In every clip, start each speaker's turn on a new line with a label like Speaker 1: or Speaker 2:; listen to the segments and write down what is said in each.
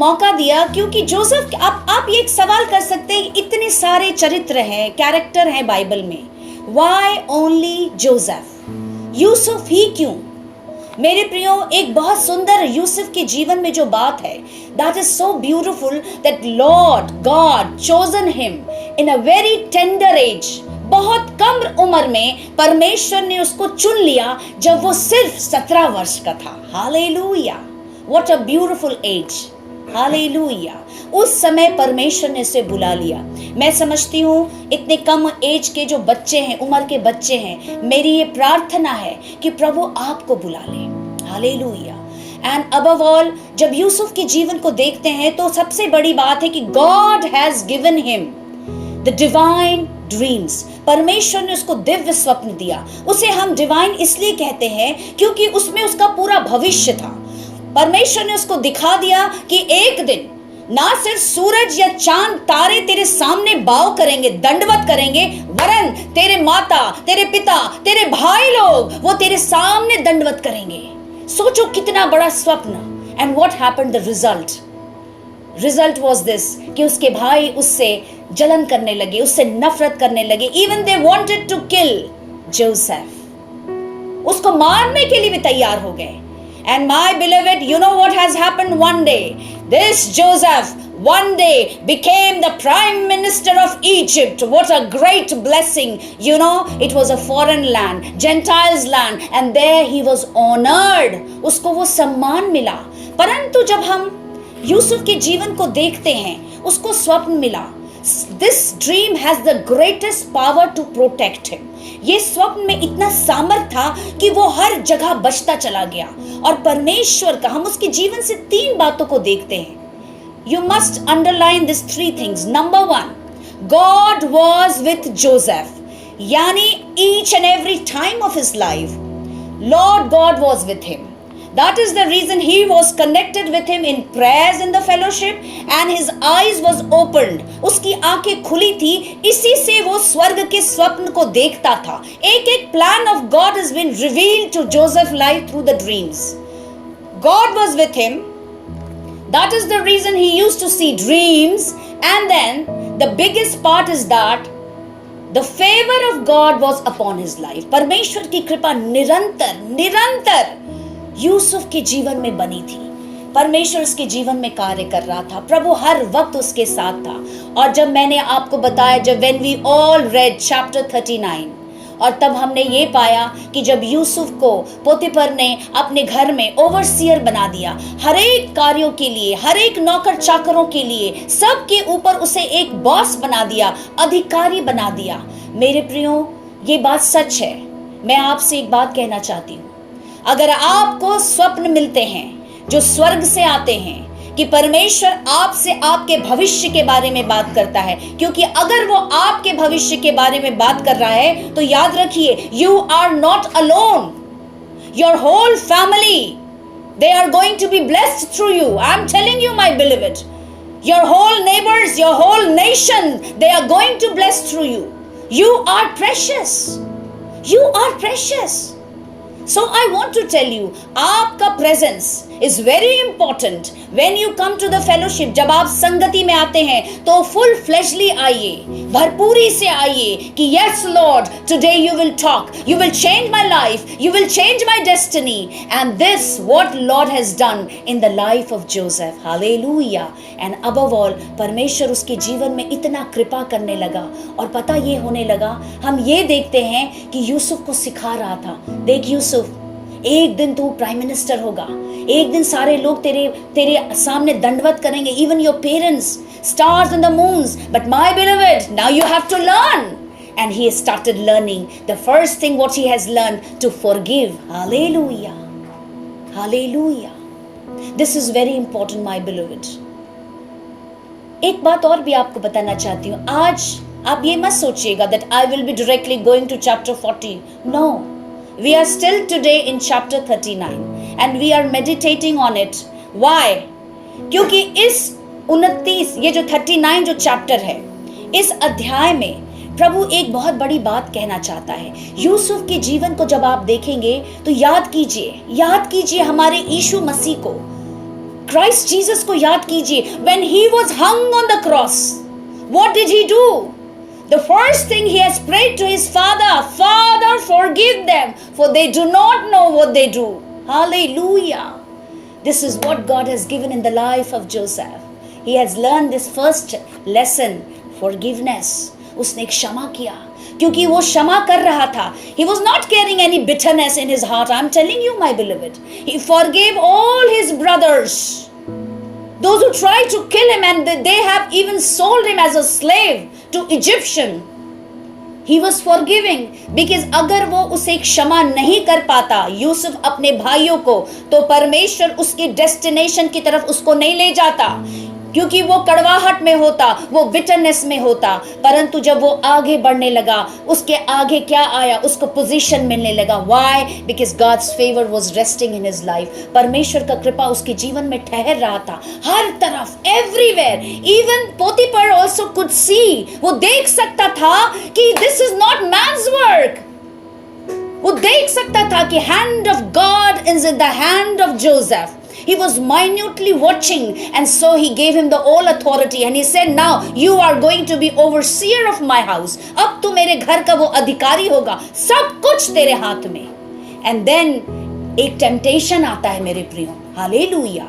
Speaker 1: मौका दिया, क्योंकि जोसेफ, आप ये एक सवाल कर सकते हैं, इतने सारे चरित्र हैं, कैरेक्टर हैं बाइबल में, वाई ओनली जोसेफ, यूसुफ ही क्यों? मेरे प्रियो, एक बहुत सुंदर यूसुफ के जीवन में जो बात है, that is so beautiful that Lord God chosen him in a very tender as. बहुत कम उम्र में परमेश्वर ने उसको चुन लिया जब वो सिर्फ 17 वर्ष का था। Hallelujah, what a beautiful age, hallelujah. उस समय परमेश्वर ने उसे बुला लिया। मैं समझती हूँ इतने कम एज के जो बच्चे हैं, उम्र के बच्चे हैं, मेरी ये प्रार्थना है कि प्रभु आपको बुला ले। हालेलुया। एंड अबव ऑल, जब यूसुफ के जीवन को देखते हैं तो सबसे बड़ी बात है कि God has given him the divine dreams. परमेश्वर ने उसको दिव्य स्वप्न दिया। उसे हम डिवाइन इसलिए कहते हैं क्योंकि उसमें उसका पूरा भविष्य था। परमेश्वर ने उसको दिखा दिया कि एक दिन ना सिर्फ सूरज या चांद तारे तेरे सामने बाव करेंगे, दंडवत करेंगे, वरन तेरे माता, तेरे पिता, तेरे भाई लोग वो तेरे सामने दंडवत करेंगे। सोचो कितना बड़ा स्वप्न। And what happened, the result was this कि उसके भाई उससे जलन करने लगे, उससे नफरत करने लगे। Even they wanted to kill Joseph, उसको मारने के लिए भी तैयार हो गए। And my beloved, you know what has happened one day? This Joseph one day became the prime minister of Egypt. What a great blessing. You know, it was a foreign land, Gentiles land, and there he was honored. उसको वो सम्मान मिला। परंतु जब हम यूसुफ के जीवन को देखते हैं, उसको स्वप्न मिला। This dream has the greatest power to protect him. ये स्वप्न में इतना सामर्थ था कि वो हर जगह बचता चला गया। और परमेश्वर का, हम उसके जीवन से 3 बातों को देखते हैं। You must underline these 3 things. Number 1, God was with Joseph. यानी each and every time of his life, Lord God was with him. That is the reason he was connected with him in prayers in the fellowship and his eyes was opened. उसकी आंखें खुली थी, इसी से वो स्वर्ग के स्वप्न को देखता था। एक plan of God has been revealed to Joseph's life through the dreams. God was with him. That is the reason he used to see dreams. And then the biggest part is that the favor of God was upon his life. परमेश्वर की कृपा निरंतर यूसुफ के जीवन में बनी थी। परमेश्वर उसके जीवन में कार्य कर रहा था। प्रभु हर वक्त उसके साथ था। और जब मैंने आपको बताया, जब when we all read chapter 39, और तब हमने ये पाया कि जब यूसुफ को पोतीफर ने अपने घर में ओवरसियर बना दिया, हर एक कार्यों के लिए, हर एक नौकर चाकरों के लिए, सबके ऊपर उसे एक बॉस बना दिया, अधिकारी बना दिया। मेरे प्रियो, ये बात सच है। मैं आपसे एक बात कहना चाहती हूँ, अगर आपको स्वप्न मिलते हैं जो स्वर्ग से आते हैं कि परमेश्वर आपसे आपके भविष्य के बारे में बात करता है, क्योंकि अगर वो आपके भविष्य के बारे में बात कर रहा है तो याद रखिए, you are not alone, your whole family, they are going to be blessed through you. I am telling you my beloved, your whole neighbours, your whole nation, they are going to bless through you. You are precious, you are precious. So I want to tell you, आपका presence is very important when you come to the fellowship. जब आप संगति में आते हैं तो full fleshly आइए, भरपूरी से आइए कि yes Lord, today you will talk, you will change my life, you will change my destiny. And this what Lord has done in the life of Joseph. Hallelujah. And above all, परमेश्वर उसके जीवन में इतना कृपा करने लगा। और पता ये होने लगा, हम ये देखते हैं कि यूसुफ को सिखा रहा था, देख यूसुफ, एक दिन तू प्राइम मिनिस्टर होगा, एक दिन सारे लोग तेरे सामने दंडवत करेंगे, even your parents, stars and the moons, but my beloved, now you have to learn. And he started learning the first thing what he has learned, to forgive. Hallelujah, hallelujah. This is very important my beloved. एक बात और भी आपको बताना चाहती हूँ। आज आप ये मत सोचिएगा that I will be directly going to chapter 40. No, we are still today in chapter 39 and we are meditating on it. Why? क्योंकि इस 29, ये जो 39 जो चैप्टर है, इस अध्याय में प्रभु एक बहुत बड़ी बात कहना चाहता है। यूसुफ के जीवन को जब आप देखेंगे तो याद कीजिए हमारे यीशु मसीह को क्राइस्ट जीसस को याद कीजिए, when he was hung on the cross, what did he do? The first thing he has prayed to his Father, Father, forgive them, for they do not know what they do. Hallelujah. This is what God has given in the life of Joseph. He has learned this first lesson, forgiveness. उसने क्षमा किया, क्योंकि वो क्षमा कर रहा था. He was not carrying any bitterness in his heart. I'm telling you, my beloved. He forgave all his brothers, those who tried to kill him, and they have even sold him as a slave to Egyptian. He was forgiving because अगर वो उसे क्षमा नहीं कर पाता यूसुफ अपने भाइयों को, तो परमेश्वर उसकी डेस्टिनेशन की तरफ उसको नहीं ले जाता, क्योंकि वो कड़वाहट में होता, वो बिटरनेस में होता. परंतु जब वो आगे बढ़ने लगा, उसके आगे क्या आया? उसको पोजीशन मिलने लगा. Why? Because God's favor was resting in his life. परमेश्वर का कृपा उसके जीवन में ठहर रहा था हर तरफ, everywhere. Even पोतीफर also could see, वो देख सकता था कि this is not man's work. वो देख सकता था कि hand of God is in the hand of Joseph. He was minutely watching, and so he gave him the all authority, and he said, now you are going to be overseer of my house. अब तू मेरे घर का वो अधिकारी होगा, सब कुछ तेरे हाथ में. And then एक टेम्पटेशन आता है मेरे प्रियो, हालेलुया.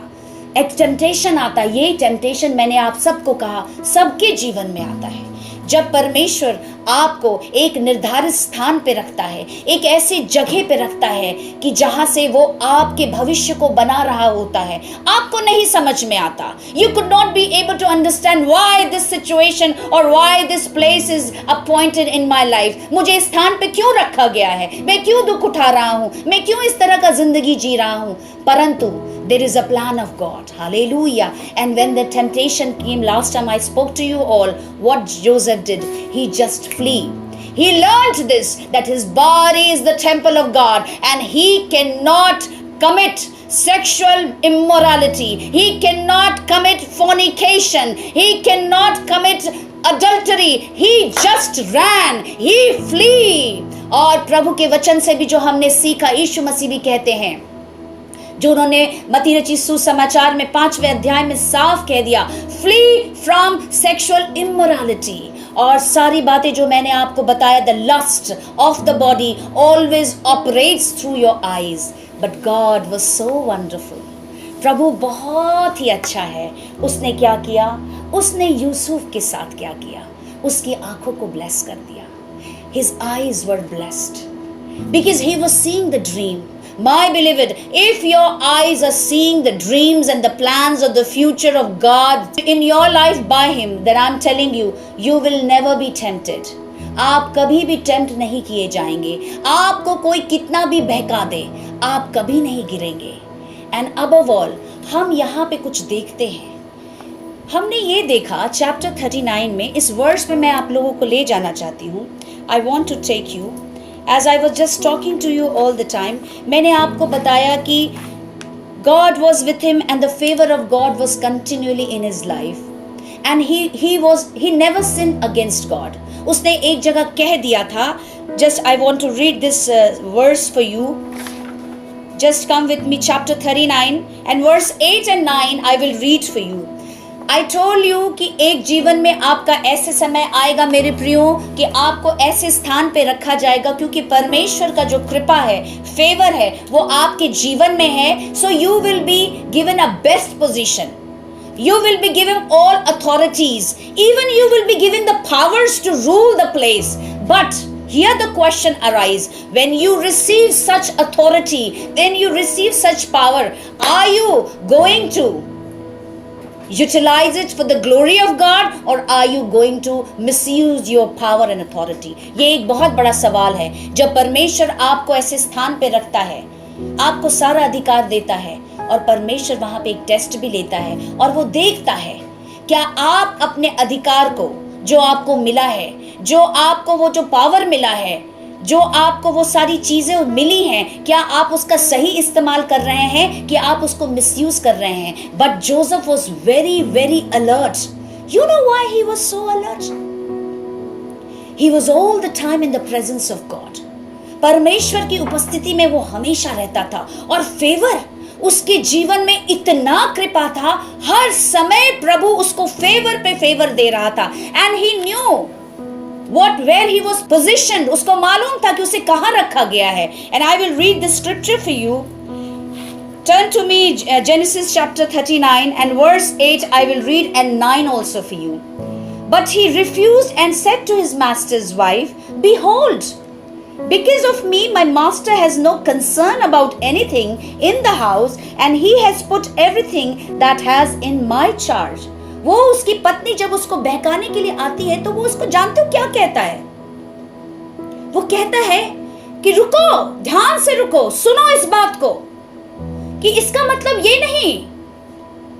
Speaker 1: एक टेम्पटेशन आता है. ये टेम्पटेशन मैंने आप सबको कहा, सबके जीवन में आता है. जब परमेश्वर आपको एक निर्धारित स्थान पे रखता है, एक ऐसी जगह पे रखता है कि जहां से वो आपके भविष्य को बना रहा होता है, आपको नहीं समझ में आता. You could not be able to understand why this situation or why this place is appointed in my life. मुझे इस स्थान पे क्यों रखा गया है, मैं क्यों दुख उठा रहा हूं, मैं क्यों इस तरह का जिंदगी जी रहा हूं. परंतु there is a plan of God. Hallelujah. And when the temptation came, last time I spoke to you all, what Joseph did, he just flee. He learned this, that his body is the temple of God, and he cannot commit sexual immorality. He cannot commit fornication. He cannot commit adultery. He just ran. He flee. और प्रभु के वचन से भी जो हमने सीखा, यीशु मसीह भी कहते हैं, जो उन्होंने मत्ती रचित सुसमाचार में 5वें अध्याय में साफ कह दिया, फ्ली फ्रॉम सेक्सुअल इमोरालिटी. और सारी बातें जो मैंने आपको बताया, the lust of the body always operates through your eyes, but God was so wonderful. प्रभु बहुत ही अच्छा है. उसने क्या किया? उसने यूसुफ के साथ क्या किया? उसकी आंखों को ब्लेस कर दिया. His eyes were blessed because he was seeing the dream. My beloved, if your eyes are seeing the dreams and the plans of the future of God in your life by Him, then I'm telling you, you will never be tempted. आप कभी भी tempt नहीं किए जाएंगे. आपको कोई कितना भी बहका दे, आप कभी नहीं गिरेंगे. And above all, हम यहाँ पे कुछ देखते हैं. हमने ये देखा चैप्टर 39 में, इस वर्स में मैं आप लोगों को ले जाना चाहती हूँ. I want to take you, as I was just talking to you all the time, मैंने आपको बताया कि God was with him and the favor of God was continually in his life, and he never sinned against God. उसने एक जगह कह दिया था, just I want to read this verse for you. Just come with me, chapter 39 and verse 8 and 9 I will read for you. I told you कि एक जीवन में आपका ऐसे समय आएगा मेरे प्रियो कि आपको ऐसे स्थान पे रखा जाएगा, क्योंकि परमेश्वर का जो कृपा है, फेवर है, वो आपके जीवन में है. So you will be given a best position. You will be given all authorities. Even you will be given the powers to rule the place. But here the question arises, when you receive such authority, then you receive such power, are you going to utilize it for the glory of God, or are you going to misuse your power and authority? ये एक बहुत बड़ा सवाल है. जब परमेश्वर आपको ऐसे स्थान पे रखता है, आपको सारा अधिकार देता है, और परमेश्वर वहां पे एक टेस्ट भी लेता है, और वो देखता है क्या आप अपने अधिकार को, जो आपको मिला है, जो आपको वो जो पावर मिला है, जो आपको वो सारी चीजें मिली हैं, क्या आप उसका सही इस्तेमाल कर रहे हैं कि आप उसको मिसयूज कर रहे हैं. But Joseph was very very alert. You know why he was so alert? He was all the time in the presence of God. परमेश्वर की उपस्थिति में वो हमेशा रहता था, और फेवर उसके जीवन में इतना कृपा था, हर समय प्रभु उसको फेवर पे फेवर दे रहा था. And he new where he was positioned. उसको मालूम था कि उसे कहाँ रखा गया है. And I will read the scripture for you. Turn to me, Genesis chapter 39 and verse 8. I will read and 9 also for you. But he refused and said to his master's wife, Behold, because of me my master has no concern about anything in the house, and he has put everything that has in my charge. वो उसकी पत्नी जब उसको बहकाने के लिए आती है तो वो उसको जानते हो क्या कहता है? वो कहता है कि रुको, ध्यान से रुको, सुनो इस बात को, कि इसका मतलब ये नहीं,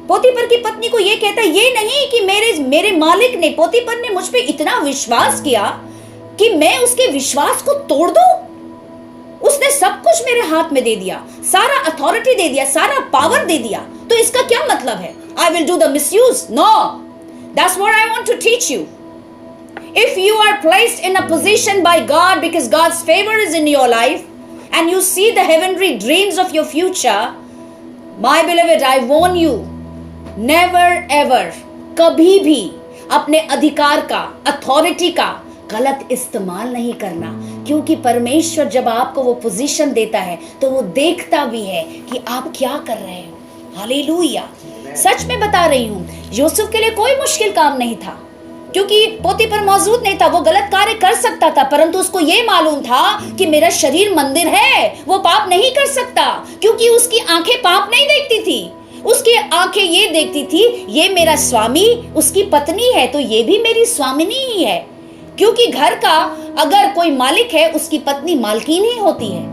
Speaker 1: पोतीपर की पत्नी को ये कहता है ये नहीं कि मेरे मालिक ने, पोतीपर ने मुझ पे इतना विश्वास किया कि मैं उसके विश्वास को तोड़ दूं. उसने सब कुछ मेरे हाथ में दे दिया, सारा अथॉरिटी दे दिया, सारा पावर दे दिया, तो इसका क्या मतलब है? I will do the misuse. No. That's what I want to teach you. If you are placed in a position by God because God's favor is in your life and you see the heavenly dreams of your future, my beloved, I warn you, never ever, कभी भी अपने अधिकार का, authority का गलत इस्तेमाल नहीं करना, क्योंकि परमेश्वर जब आपको वो पोजीशन देता है तो वो देखता भी है कि आप क्या कर रहे हो. हालेलुया. सच में बता रही हूँ, यूसुफ के लिए कोई मुश्किल काम नहीं था, क्योंकि पोतीपर मौजूद नहीं था. वो गलत कार्य कर सकता था, परंतु उसको ये मालूम था कि मेरा शरीर मंदिर है, वो पाप नहीं कर सकता, क्योंकि उसकी आंखें पाप नहीं देखती थी. उसकी आंखें ये देखती थी, ये मेरा स्वामी, उसकी पत्नी है तो ये भी मेरी स्वामिनी ही है, क्योंकि घर का अगर कोई मालिक है उसकी पत्नी मालकिन ही होती है.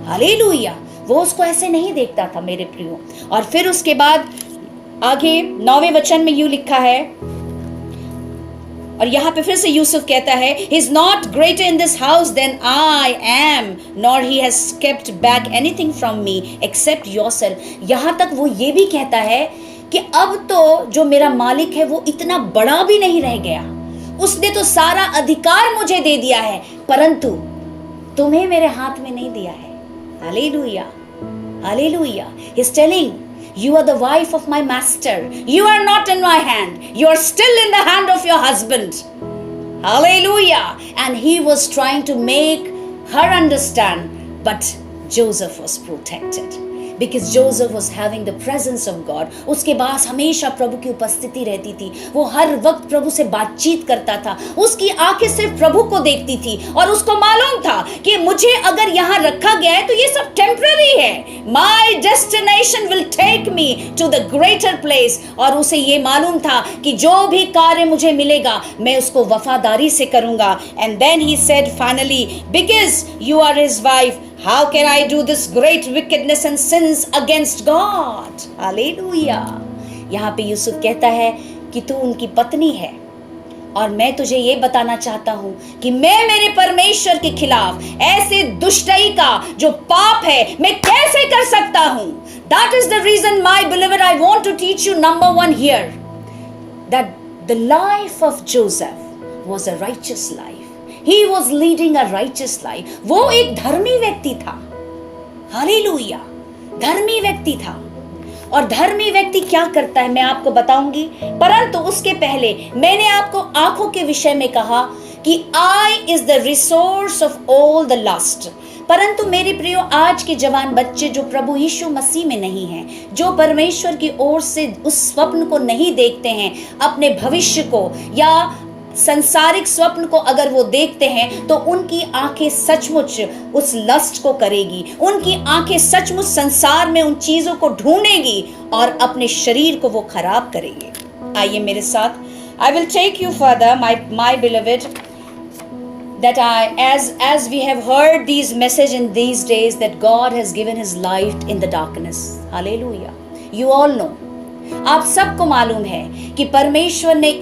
Speaker 1: हालेलुया. वो उसको ऐसे नहीं देखता था मेरे प्रियो. और फिर उसके बाद आगे 9वें वचन में यूं लिखा है, और यहां पे फिर से यूसुफ कहता है, he is not greater in this house than I am, nor he has kept back anything from me except yourself. यहां तक वो ये भी कहता है कि अब तो जो मेरा मालिक है वो इतना बड़ा भी नहीं रह गया, उसने तो सारा अधिकार मुझे दे दिया है, परंतु तुम्हें मेरे हाथ में नहीं दिया है. Hallelujah. Hallelujah. He is telling, you are the wife of my master. You are not in my hand. You are still in the hand of your husband. Hallelujah. And he was trying to make her understand, but Joseph was protected. Because Joseph was having the presence of God. उसके पास हमेशा प्रभु की उपस्थिति रहती थी. वो हर वक्त प्रभु से बातचीत करता था. उसकी आंखें सिर्फ प्रभु को देखती थी, और उसको मालूम था कि मुझे अगर यहाँ रखा गया है तो ये सब टेम्पररी है. My destination will take me to the greater place. और उसे ये मालूम था कि जो भी कार्य मुझे मिलेगा मैं उसको वफादारी से करूंगा. And then he said finally, because you are his wife, how can I do this great wickedness and sins against God? Hallelujah. यहाँ पे यूसुफ कहता है कि तू उनकी पत्नी है, और मैं तुझे ये बताना चाहता हूँ कि मैं मेरे परमेश्वर के खिलाफ ऐसे दुष्टई का जो पाप है मैं कैसे कर सकता हूँ. That is the reason, my beloved, I want to teach you number one here, that the life of Joseph was a righteous life. He was leading a righteous life. वो एक धर्मी व्यक्ति था. हालेलुया. धर्मी व्यक्ति था. और धर्मी व्यक्ति क्या करता है मैं आपको बताऊंगी, परंतु उसके पहले मैंने आपको आंखों के विषय में कहा कि eye is the resource of all the lust. परंतु मेरे प्रियो, आज के जवान बच्चे जो प्रभु यीशु मसीह में नहीं हैं, जो परमेश्वर की ओर से उस स्वप्न को नहीं देखते हैं, अपने भविष्य को या संसारिक स्वप्न को अगर वो देखते हैं तो उनकी आंखें सचमुच उस लस्ट को करेगी. उनकी आंखें सचमुच संसार में उन चीजों को ढूंढेगी और अपने शरीर को वो खराब करेंगे. आइए मेरे साथ. I will take you further, my beloved, that as we have heard these message in these days that God has given his light in the darkness. Hallelujah. You all know. आप सबको मालूम है कि परमेश्वर ने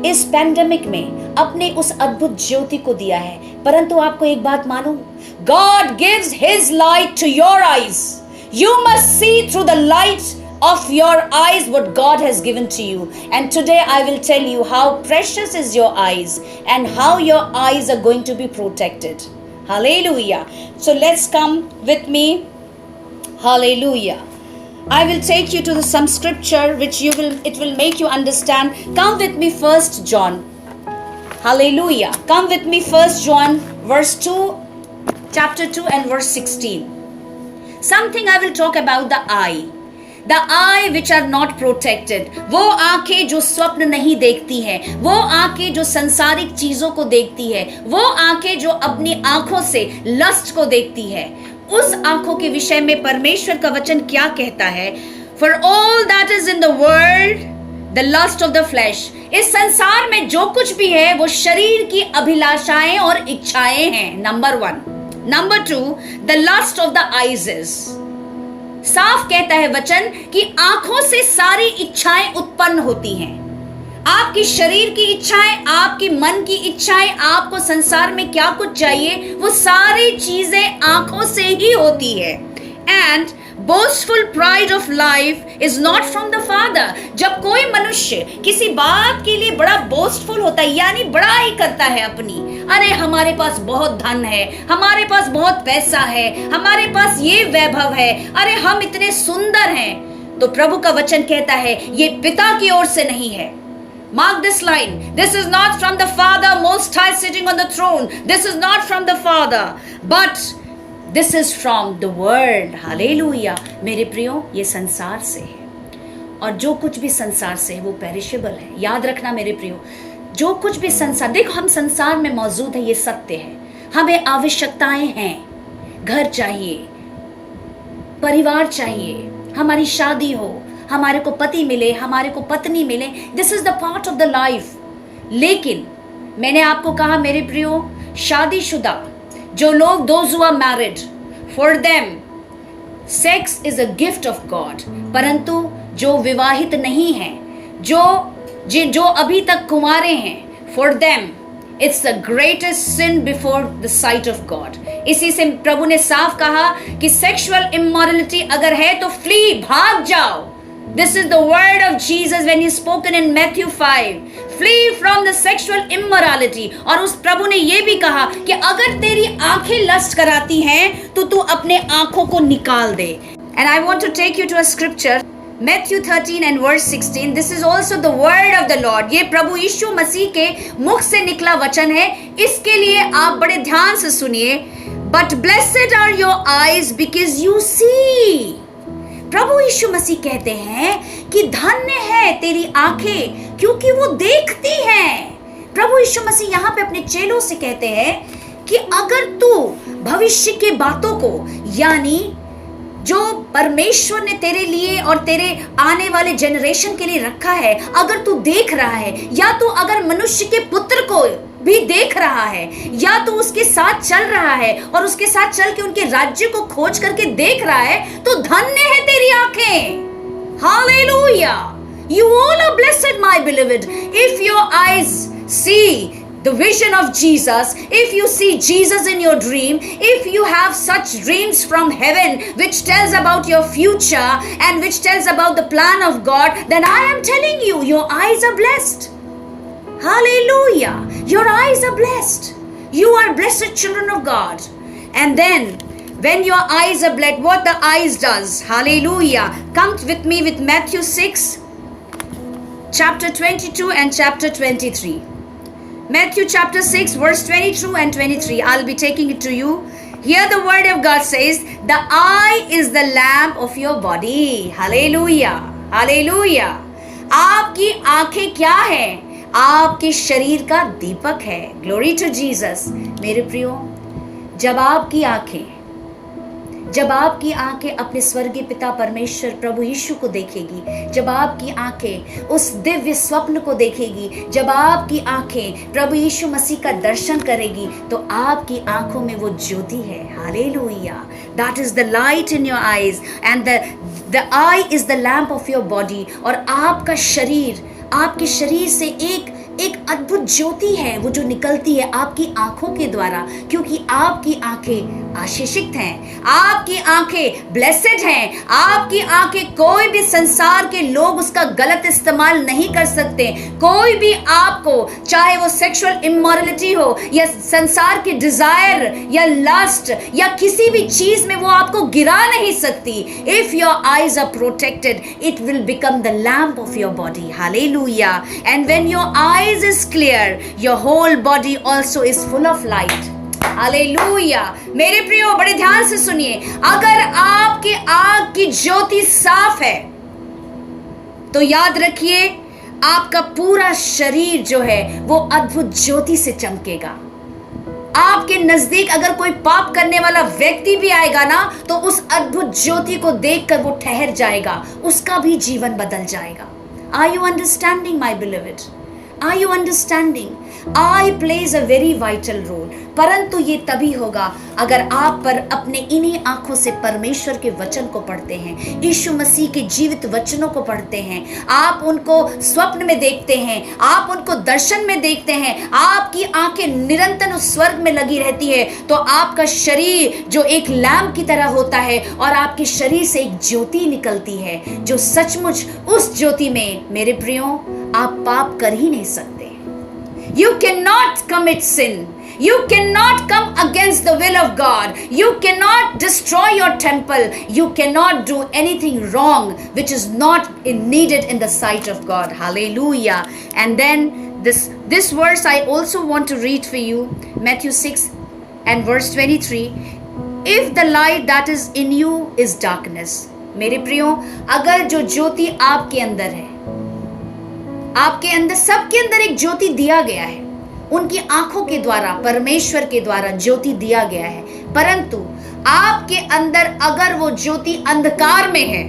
Speaker 1: इस पैंडेमिक में अपने उस अद्भुत ज्योति को दिया है. परंतु आपको एक बात मालूम, God gives his light to your eyes. You must see through the light of your eyes what God has given to you. And today I will tell you how precious is your eyes and how your eyes are going to be protected. Hallelujah. So let's come with me. Hallelujah. I will take you to some scripture which it will make you understand. Come with me, 1 John. Hallelujah. Come with me, 1 John chapter 2 and verse 16. Something I will talk about the eye. The eye which are not protected. वो आंखें जो स्वप्न नहीं देखती हैं, वो आंखें जो संसारिक चीजों को देखती है, वो आंखें जो अपनी आंखों से लस्ट को देखती है, उस आंखों के विषय में परमेश्वर का वचन क्या कहता है? For all that is in the world, the lust of the flesh. इस संसार में जो कुछ भी है वो शरीर की अभिलाषाएं और इच्छाएं हैं. Number 1. Number 2, the lust of the eyes is. साफ कहता है वचन कि आंखों से सारी इच्छाएं उत्पन्न होती हैं. आपकी शरीर की इच्छाएं, आपकी मन की इच्छाएं, आपको संसार में क्या कुछ चाहिए, वो सारी चीजें आंखों से ही होती है. And boastful pride of life is not from the Father. जब कोई मनुष्य किसी बात के लिए बड़ा बोस्टफुल होता है, यानी बड़ा ही करता है अपनी, अरे हमारे पास बहुत धन है, हमारे पास बहुत पैसा है, हमारे पास ये वैभव है, अरे हम इतने सुंदर हैं, तो प्रभु का वचन कहता है ये पिता की ओर से नहीं है. Mark this line. This is not from the Father Most High sitting on the throne. This is not from the Father, but this is from the world. Hallelujah. मेरे प्रियो, ये संसार से है, और जो कुछ भी संसार से है वो पेरिशेबल है. याद रखना मेरे प्रियो, जो कुछ भी संसार, देखो हम संसार में मौजूद है, ये सत्य है. हमें आवश्यकताएं हैं, घर चाहिए, परिवार चाहिए, हमारी शादी हो, हमारे को पति मिले, हमारे को पत्नी मिले. This is the part of the life. लेकिन मैंने आपको कहा मेरे प्रियो, शादीशुदा जो लोग, those who are married, for them sex is a gift of God. परंतु जो विवाहित नहीं हैं, जो अभी तक कुंवारे हैं, for them it's the greatest sin before the sight of God. इसी से प्रभु ने साफ कहा कि सेक्सुअल इमोरलिटी अगर है तो फ्ली, भाग जाओ. This is the word of Jesus when he spoken in Matthew 5. Flee from the sexual immorality. और उस प्रभु ने ये भी कहा कि अगर तेरी आंखें लस्ट कराती हैं तो तू अपने आंखों को निकाल दे. And I want to take you to a scripture, Matthew 13 and verse 16. This is also the word of the Lord. ये प्रभु यीशु मसीह के मुख से निकला वचन है. इसके लिए आप बड़े ध्यान से सुनिए. But blessed are your eyes because you see. प्रभु यीशु मसीह कहते हैं कि धन्य है तेरी आंखें क्योंकि वो देखती हैं. प्रभु यीशु मसीह यहाँ पे अपने चेलों से कहते हैं कि अगर तू भविष्य के बातों को, यानी जो परमेश्वर ने तेरे लिए और तेरे आने वाले जनरेशन के लिए रखा है, अगर तू देख रहा है, या तू अगर मनुष्य के पुत्र को भी देख रहा है, या तो उसके साथ चल रहा है और उसके साथ चल के उनके राज्य को खोज करके देख रहा है, तो धन्य है तेरी आंखें. Hallelujah. You all are blessed, my beloved, if your eyes see the vision of Jesus, if you see Jesus in your dream, if you have such dreams from heaven which tells about your future and which tells about the plan of God, then I am telling you, your eyes are blessed. Hallelujah. Your eyes are blessed. You are blessed children of God. And then when your eyes are blessed, what the eyes does, hallelujah. Come with me with Matthew 6 chapter 22 and chapter 23. Matthew chapter 6 verse 22 and 23. I'll be taking it to you. Here the word of God says, the eye is the lamp of your body. Hallelujah. Hallelujah. आपकी आंखें क्या है? आपके शरीर का दीपक है. Glory to Jesus. मेरे प्रियो, जब आपकी आंखें अपने स्वर्गीय पिता परमेश्वर प्रभु यीशु को देखेगी, जब आपकी आंखें उस दिव्य स्वप्न को देखेगी, जब आपकी आंखें प्रभु यीशु मसीह का दर्शन करेगी, तो आपकी आंखों में वो ज्योति है. Hallelujah. That is the light in your eyes and the I is the lamp of your body. और आपका शरीर, आपके शरीर से एक एक अद्भुत ज्योति है वो जो निकलती है आपकी आंखों के द्वारा, क्योंकि आपकी आंखें आशीषित हैं, आपकी आंखें ब्लेसेड हैं, आपकी आंखें कोई भी संसार के लोग उसका गलत इस्तेमाल नहीं कर सकते। कोई भी आपको, चाहे वो सेक्सुअल इमोरलिटी हो या संसार की डिजायर या लस्ट या किसी भी चीज में, वो आपको गिरा नहीं सकती। If your eyes are protected, it will become the lamp of your body. Hallelujah. And when your eyes is clear, your whole body also is full of light. Hallelujah. मेरे प्रियो, बड़े ध्यान से सुनिए, अगर आपकी आंख की ज्योति साफ है तो याद रखिए आपका पूरा शरीर जो है वो अद्भुत ज्योति से चमकेगा। आपके नजदीक अगर कोई पाप करने वाला व्यक्ति भी आएगा ना, तो उस अद्भुत ज्योति को देखकर वो ठहर जाएगा, उसका भी जीवन बदल जाएगा। Are you understanding my beloved? Are you understanding? I plays a very vital role. परंतु ये तभी होगा अगर आप पर अपने इन्हीं आंखों से परमेश्वर के वचन को पढ़ते हैं, यीशु मसीह के जीवित वचनों को पढ़ते हैं, आप उनको स्वप्न में देखते हैं, आप उनको दर्शन में देखते हैं, आपकी आंखें निरंतर उस स्वर्ग में लगी रहती है, तो आपका शरीर जो एक लैंप की तरह होता है और आपके शरीर से एक ज्योति निकलती है, जो सचमुच उस ज्योति में, मेरे प्रियो, आप पाप कर ही नहीं सकते। You cannot commit sin. You cannot come against the will of God. You cannot destroy your temple. You cannot do anything wrong which is not needed in the sight of God. Hallelujah. And then this verse I also want to read for you. Matthew 6 and verse 23. If the light that is in you is darkness. मेरे प्रियो, अगर जो ज्योति आपके अंदर है, आपके अंदर, सबके अंदर एक ज्योति दिया गया है, उनकी आंखों के द्वारा, परमेश्वर के द्वारा ज्योति दिया गया है, परंतु आपके अंदर अगर वो ज्योति अंधकार में है,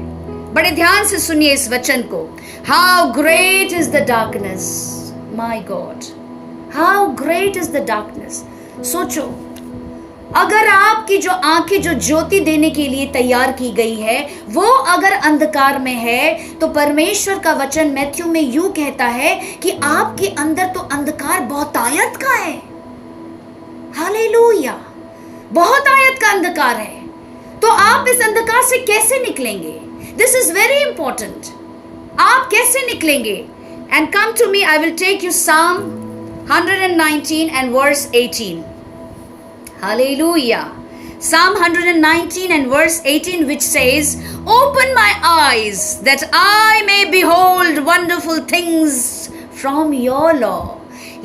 Speaker 1: बड़े ध्यान से सुनिए इस वचन को, how great is the darkness, my God, how great is the darkness. सोचो, अगर आपकी जो आंखें जो ज्योति देने के लिए तैयार की गई है वो अगर अंधकार में है, तो परमेश्वर का वचन मैथ्यू में यूं कहता है कि आपके अंदर तो अंधकार बहुतायत का है। हालेलुया, बहुतायत का अंधकार है, तो आप इस अंधकार से कैसे निकलेंगे? This is very important. आप कैसे निकलेंगे? And come to me, I will take you Psalm 119 and verse 18. Hallelujah. Psalm 119 and verse 18, which says, open my eyes that I may behold wonderful things from your law.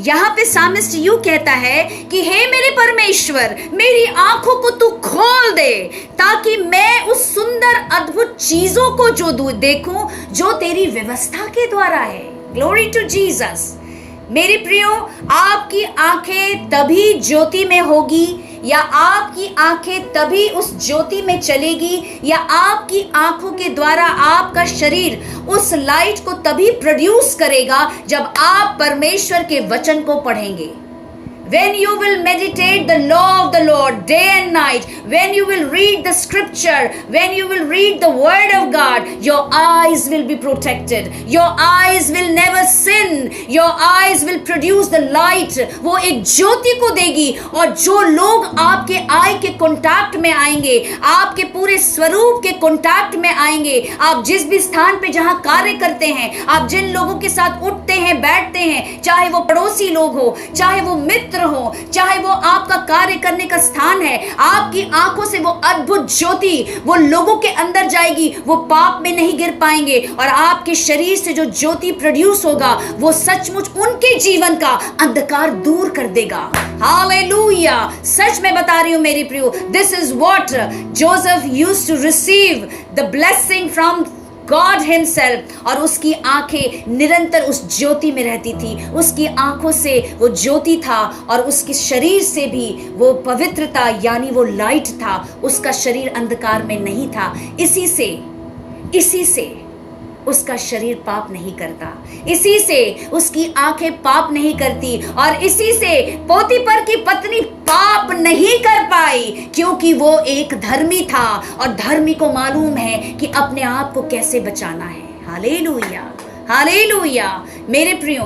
Speaker 1: यहाँ पे psalmist you कहता है कि हे मेरे परमेश्वर, मेरी आंखों को तू खोल दे ताकि मैं उस सुंदर अद्भुत चीजों को जो देखूं जो तेरी व्यवस्था के द्वारा है। Glory to Jesus. मेरे प्रियो, आपकी आंखें तभी ज्योति में होगी, या आपकी आंखें तभी उस ज्योति में चलेगी, या आपकी आंखों के द्वारा आपका शरीर उस लाइट को तभी प्रोड्यूस करेगा जब आप परमेश्वर के वचन को पढ़ेंगे। When you will meditate the law of the Lord day and night, when you will read the scripture, when you will read the word of God, your eyes will be protected. Your eyes will never sin. Your eyes will produce the light. वो एक ज्योति को देगी, और जो लोग आपके आई के contact में आएंगे, आपके पूरे स्वरूप के कांटेक्ट में आएंगे, आप जिस भी स्थान पे जहां कार्य करते हैं, आप जिन लोगों के साथ उठते हैं, बैठते हैं, चाहे वो पड़ोसी लोग हो, चाहे वो मित्र हो, चाहे वो आपका कार्य करने का स्थान है, आपकी आंखों से वो अद्भुत ज्योति वो लोगों के अंदर जाएगी, वो पाप में नहीं गिर पाएंगे, और आपके शरीर से जो ज्योति प्रोड्यूस होगा वो सचमुच उनके जीवन का अंधकार दूर कर देगा। हालेलुया। सच में बता रही हूं मेरी प्रियो, this is what Joseph used to receive the blessing from God himself, और उसकी आंखें निरंतर उस ज्योति में रहती थी, उसकी आंखों से वो ज्योति था, और उसके शरीर से भी वो पवित्रता यानी वो लाइट था, उसका शरीर अंधकार में नहीं था। इसी से उसका शरीर पाप नहीं करता, इसी से उसकी आंखें पाप नहीं करती, और इसी से पोतीफर की पत्नी पाप नहीं कर पाई, क्योंकि वो एक धर्मी था, और धर्मी को मालूम है कि अपने आप को कैसे बचाना है। Hallelujah, hallelujah. मेरे प्रियो,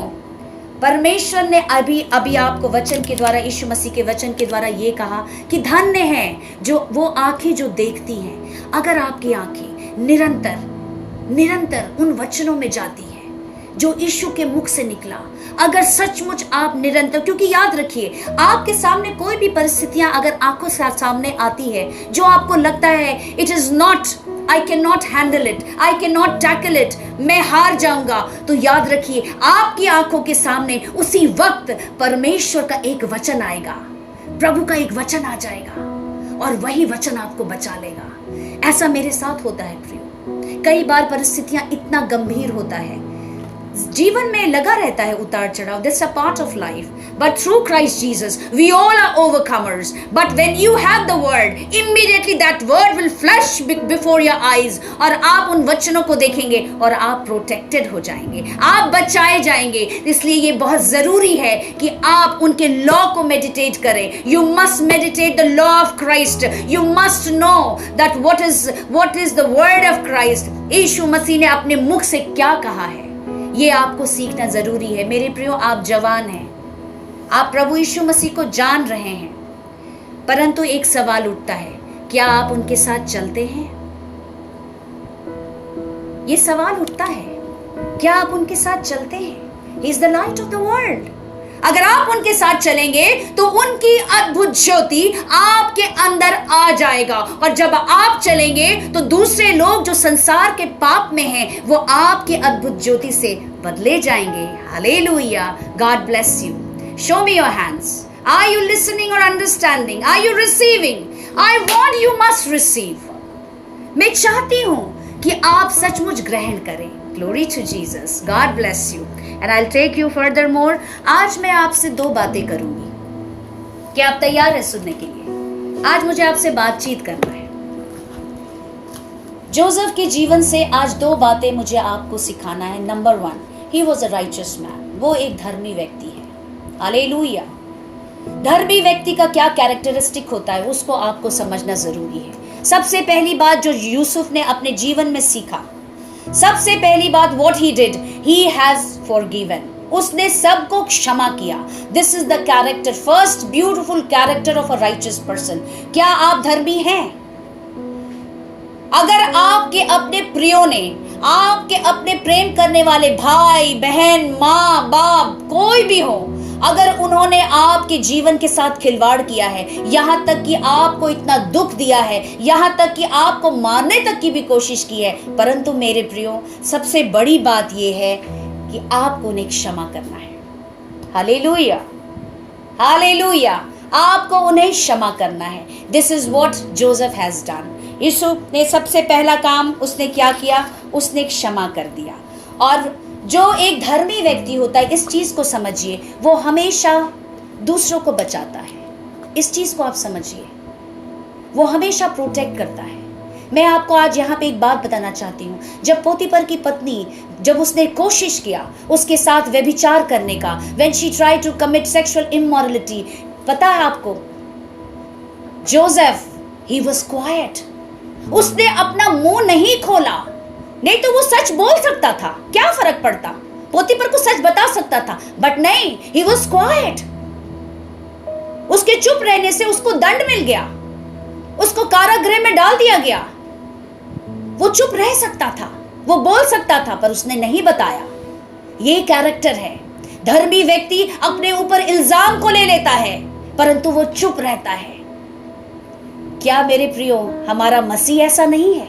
Speaker 1: परमेश्वर ने अभी आपको वचन के द्वारा, यीशु मसीह के वचन के द्वारा ये कहा कि धन्य है जो वो आंखें जो देखती हैं। अगर आपकी आंखें निरंतर उन वचनों में जाती है जो यीशु के मुख से निकला, अगर सचमुच आप निरंतर, क्योंकि याद रखिए आपके सामने कोई भी परिस्थितियां अगर आंखों से सामने आती है जो आपको लगता है it is not, I can not handle it, I can not tackle it, मैं हार जाऊंगा, तो याद रखिए आपकी आंखों के सामने उसी वक्त परमेश्वर का एक वचन आएगा, प्रभु का एक वचन आ जाएगा और वही वचन आपको बचा लेगा। ऐसा मेरे साथ होता है प्रियो, कई बार परिस्थितियां इतना गंभीर होता है, जीवन में लगा रहता है उतार चढ़ाव, this a part of life, but through Christ Jesus we all are overcomers. But when you have the word, immediately that word will flash before your eyes, और आप उन वचनों को देखेंगे और आप प्रोटेक्टेड हो जाएंगे, आप बचाए जाएंगे। इसलिए ये बहुत जरूरी है कि आप उनके लॉ को मेडिटेट करें। You must meditate the law of Christ, you must know that what is the word of Christ. Yeshu Masih ने अपने मुख से क्या कहा है, ये आपको सीखना जरूरी है। मेरे प्रियो, आप जवान हैं, आप प्रभु यीशु मसीह को जान रहे हैं, परंतु एक सवाल उठता है, क्या आप उनके साथ चलते हैं? ये सवाल उठता है, क्या आप उनके साथ चलते हैं? He is the light of the world. अगर आप उनके साथ चलेंगे तो उनकी अद्भुत ज्योति आपके अंदर आ जाएगा, और जब आप चलेंगे तो दूसरे लोग जो संसार के पाप में हैं वो आपके अद्भुत ज्योति से बदले जाएंगे। Hallelujah, God bless you. Show me your hands. Are you listening और understanding? Are you receiving? I want you must receive. मैं चाहती हूं कि आप सचमुच ग्रहण करें। Glory to Jesus, God bless you and I will take you further more. आज मैं आपसे दो बातें करूंगी। क्या आप तैयार हैं सुनने के लिए? आज मुझे आपसे बातचीत करना है। जोसेफ के जीवन से आज दो बातें मुझे आपको सिखाना है। Number 1, he was a righteous man, वो एक धर्मी व्यक्ति है। हालेलुया। धर्मी व्यक्ति का क्या कैरेक्टरिस्टिक होता है उसको आपको समझना जरूरी है। सबसे पहली बात जो यूसुफ ने अपने जीवन में सीखा, सबसे पहली बात, what he did, he has forgiven, उसने सबको क्षमा किया। This is the character, first beautiful character of a righteous person. क्या आप धर्मी हैं? अगर आपके अपने प्रियो ने, आपके अपने प्रेम करने वाले भाई बहन, माँ बाप, कोई भी हो, अगर उन्होंने आपके जीवन के साथ खिलवाड़ किया है, यहाँ तक कि आपको इतना दुख दिया है, यहाँ तक कि आपको मारने तक की भी कोशिश की है, परंतु मेरे प्रियो, सबसे बड़ी बात यह है कि आपको उन्हें क्षमा करना है। हालेलुया, हालेलुया, आपको उन्हें क्षमा करना है। This is what Joseph has done. Yusuf ने सबसे पहला काम उसने क्या किया? उसने क्षमा कर दिया। और जो एक धर्मी व्यक्ति होता है, इस चीज को समझिए, वो हमेशा दूसरों को बचाता है। इस चीज को आप समझिए, वो हमेशा प्रोटेक्ट करता है। मैं आपको आज यहाँ पे एक बात बताना चाहती हूँ। जब पोतीफर की पत्नी, जब उसने कोशिश किया उसके साथ व्यभिचार करने का, when she tried to commit sexual immorality, पता है आपको, जोसेफ, ही वाज क्वाइट, उसने अपना मुंह नहीं खोला। नहीं तो वो सच बोल सकता था, क्या फर्क पड़ता, पोतीफर को सच बता सकता था, बट नहीं, ही वाज क्वाइट। उसके चुप रहने से उसको दंड मिल गया, उसको कारागृह में डाल दिया गया। वो चुप रह सकता था, वो बोल सकता था, पर उसने नहीं बताया। ये कैरेक्टर है। धर्मी व्यक्ति अपने ऊपर इल्जाम को ले लेता है, परंतु वो चुप रहता है। क्या मेरे प्रियो, हमारा मसीह ऐसा नहीं है?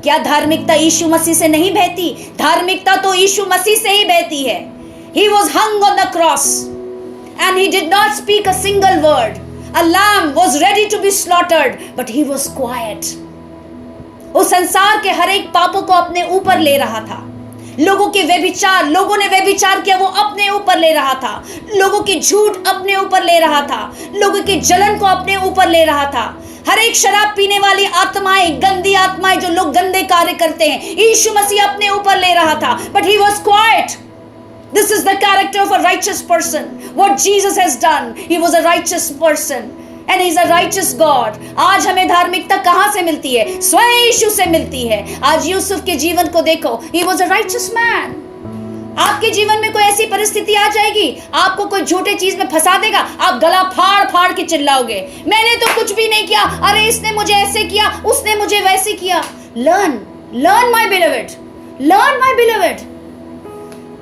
Speaker 1: क्या धार्मिकता यीशु मसीह से नहीं बहती? धार्मिकता तो यीशु मसीह से ही बहती है। He was hung on the cross and he did not speak a single word. A lamb was ready to be slaughtered, but he was quiet. वो संसार के हर एक पापों को अपने ऊपर ले रहा था। लोगों के व्यभिचार, लोगों ने व्यभिचार किया, वो अपने ऊपर ले रहा था। लोगों की झूठ अपने ऊपर ले रहा था। लोगों की जलन को अपने ऊपर ले रहा था। हर एक शराब पीने वाली आत्माएं, गंदी आत्माएं, जो लोग गंदे कार्य करते हैं, यीशु मसीह अपने ऊपर ले रहा था, but he was quite. This is the character of a righteous person. What Jesus has done, he was a righteous person and he is a righteous God. आज हमें धार्मिकता कहां से मिलती है? स्वयं यीशु से मिलती है। आज यूसुफ के जीवन को देखो, he was a righteous man. आपके जीवन में कोई ऐसी परिस्थिति आ जाएगी, आपको कोई झूठे चीज में फंसा देगा, आप गला फाड़ फाड़ के चिल्लाओगे, मैंने तो कुछ भी नहीं किया, अरे इसने मुझे ऐसे किया, उसने मुझे वैसे किया। Learn my beloved, learn my beloved,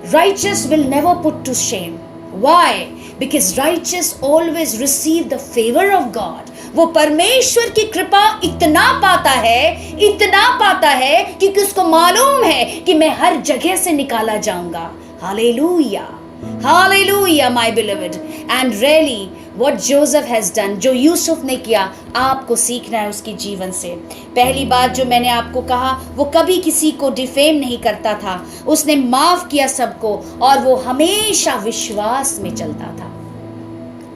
Speaker 1: righteous will never put to shame. Why? Because righteous always receive the favor of God. वो परमेश्वर की कृपा इतना पाता है क्योंकि उसको मालूम है कि मैं हर जगह से निकाला जाऊंगा। Hallelujah, hallelujah my beloved. And really what Joseph has done, जो यूसुफ ने किया, आपको सीखना है उसके जीवन से। पहली बात जो मैंने आपको कहा, वो कभी किसी को डिफेम नहीं करता था, उसने माफ किया सबको, और वो हमेशा विश्वास में चलता था।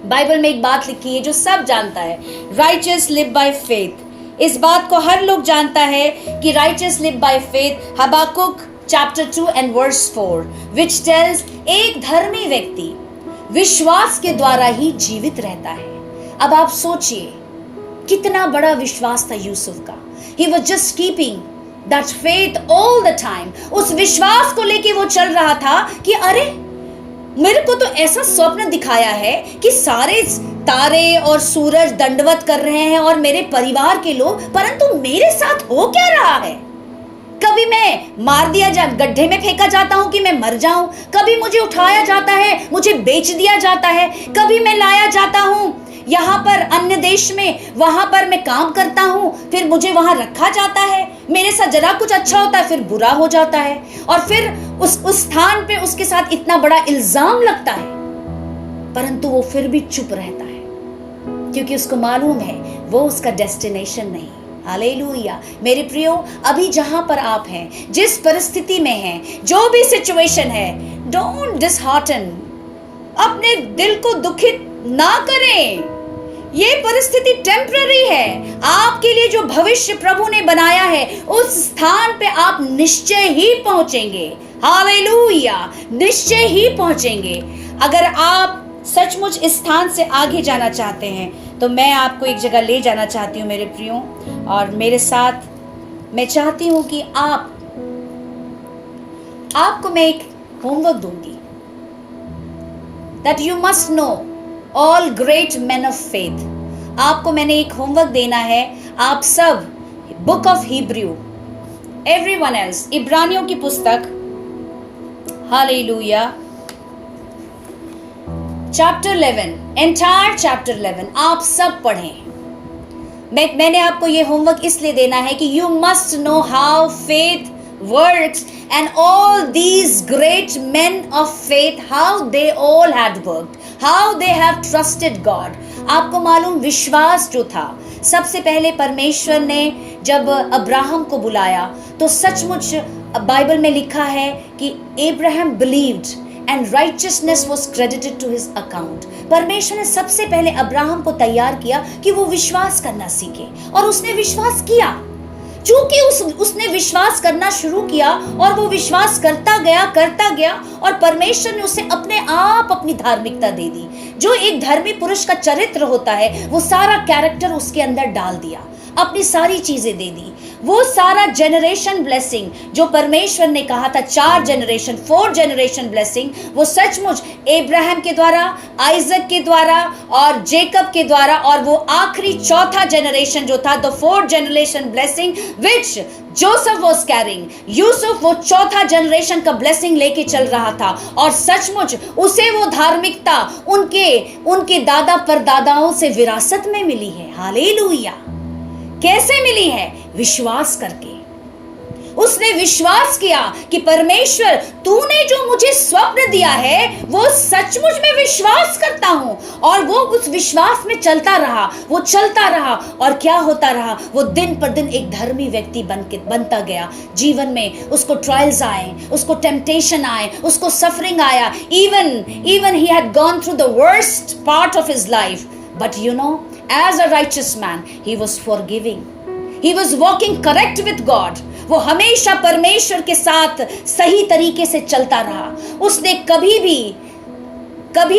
Speaker 1: बाइबल में एक बात लिखी है जो सब जानता है, राइचियस लिव बाय फेथ। इस बात को हर लोग जानता है कि righteous live by faith. Habakkuk chapter 2 and verse 4 which tells, एक धर्मी व्यक्ति विश्वास के द्वारा ही जीवित रहता है। अब आप सोचिए कितना बड़ा विश्वास था यूसुफ का। He was just keeping that faith all the time। उस विश्वास को लेके वो चल रहा था कि अरे मेरे को तो ऐसा स्वप्न दिखाया है कि सारे तारे और सूरज दंडवत कर रहे हैं और मेरे परिवार के लोग, परंतु मेरे साथ हो क्या रहा है? कभी मैं मार दिया गड्ढे में फेंका जाता हूं कि मैं मर जाऊं, कभी मुझे उठाया जाता है, मुझे बेच दिया जाता है, कभी मैं लाया जाता हूं यहाँ पर अन्य देश में, वहां पर मैं काम करता हूं, फिर मुझे वहां रखा जाता है, मेरे साथ जरा कुछ अच्छा होता है फिर बुरा हो जाता है, और फिर उस स्थान पे उसके साथ इतना बड़ा इल्जाम लगता है, परंतु वो फिर भी चुप रहता है क्योंकि उसको मालूम है वो उसका डेस्टिनेशन नहीं। हालेलुया मेरे प्रियो, अभी जहां पर आप हैं, जिस परिस्थिति में हैं, जो भी सिचुएशन है, डोंट डिसहार्टन, अपने दिल को दुखित ना करें। ये परिस्थिति टेम्पररी है। आपके लिए जो भविष्य प्रभु ने बनाया है, उस स्थान पे आप निश्चय ही पहुंचेंगे। हालेलुया, निश्चय ही पहुंचेंगे। अगर आप सचमुच इस स्थान से आगे जाना चाहते हैं तो मैं आपको एक जगह ले जाना चाहती हूँ मेरे प्रियो, और मेरे साथ मैं चाहती हूँ कि आपको मैं एक होमवर्क दूंगी, that you must know all great men of faith। आपको मैंने एक होमवर्क देना है। आप सब book of Hebrew, everyone else, इब्रानियों की पुस्तक, हालेलुया, चैप्टर 11, एंटायर चैप्टर 11 आप सब पढ़ें। मैंने आपको ये होमवर्क इसलिए देना है कि you must know how faith works and all these great main of faith, how they all had worked, how they have trusted God. आपको मालूम, विश्वास जो था, सबसे पहले परमेश्वर ने जब अब्राहम को बुलाया तो सचमुच बाइबल में लिखा है कि Abraham believed and righteousness was credited to his account। परमेश्वर ने सबसे पहले अब्राहम को तैयार किया कि वो विश्वास करना सीखे, और उसने विश्वास किया। चूंकि उसने विश्वास करना शुरू किया और वो विश्वास करता गया और परमेश्वर ने उसे अपने आप अपनी धार्मिकता दे दी। जो एक धर्मी पुरुष का चरित्र होता है, वो सारा कैरेक्टर उसके अंदर डाल दिया, अपनी सारी चीजें दे दी। वो सारा जनरेशन ब्लेसिंग जो परमेश्वर ने कहा था, 4 जनरेशन ब्लेसिंग, वो सचमुच अब्राहम के द्वारा, आइजक के द्वारा और जेकब के द्वारा, और वो आखिरी 4था जनरेशन जो था, the 4th generation blessing which Joseph was carrying. Yusuf वो 4था जनरेशन का ब्लेसिंग लेके चल रहा था, और सचमुच उसे वो धार्मिकता उनके दादा परदादाओं से विरासत में मिली है। हालेलुया। कैसे मिली है? विश्वास करके। उसने विश्वास किया कि परमेश्वर, तूने जो मुझे स्वप्न दिया है वो सचमुच में विश्वास करता हूं, और वो उस विश्वास में चलता रहा, और क्या होता रहा, वो दिन पर दिन एक धर्मी व्यक्ति बनता गया। जीवन में उसको ट्रायल्स आए, उसको टेम्पटेशन आए, उसको सफरिंग आया, even he had gone through the worst part of his life, but you know, as a righteous man he was forgiving, he was walking correct with God। वो हमेशा परमेश्वर के साथ सही तरीके से चलता रहा। उसने कभी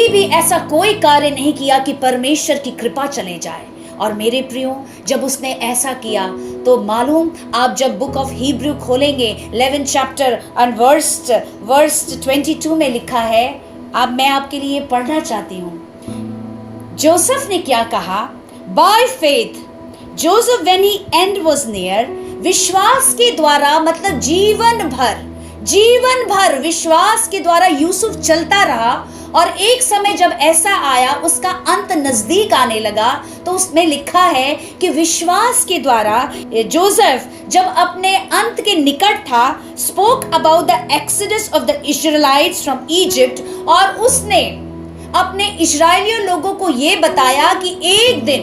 Speaker 1: भी ऐसा कोई कार्य नहीं किया कि परमेश्वर की कृपा चले जाए और मेरे प्रियो, जब उसने ऐसा किया तो मालूम, आप जब बुक ऑफ हिब्रू खोलेंगे 11 चैप्टर एंड वर्स 22 में लिखा है, अब मैं आपके लिए पढ़ना चाहती हूँ। जोसेफ ने क्या कहा? By faith Joseph when he and was near, विश्वास के द्वारा, मतलब जीवन भर विश्वास के द्वारा यूसुफ चलता रहा, और एक समय जब ऐसा आया, उसका अंत नजदीक आने लगा, तो उसमें लिखा है कि विश्वास के द्वारा जोसेफ जब अपने अंत के निकट था, spoke about the exodus of the Israelites from Egypt, और उसने अपने इजरायलियों लोगों को यह बताया कि एक दिन,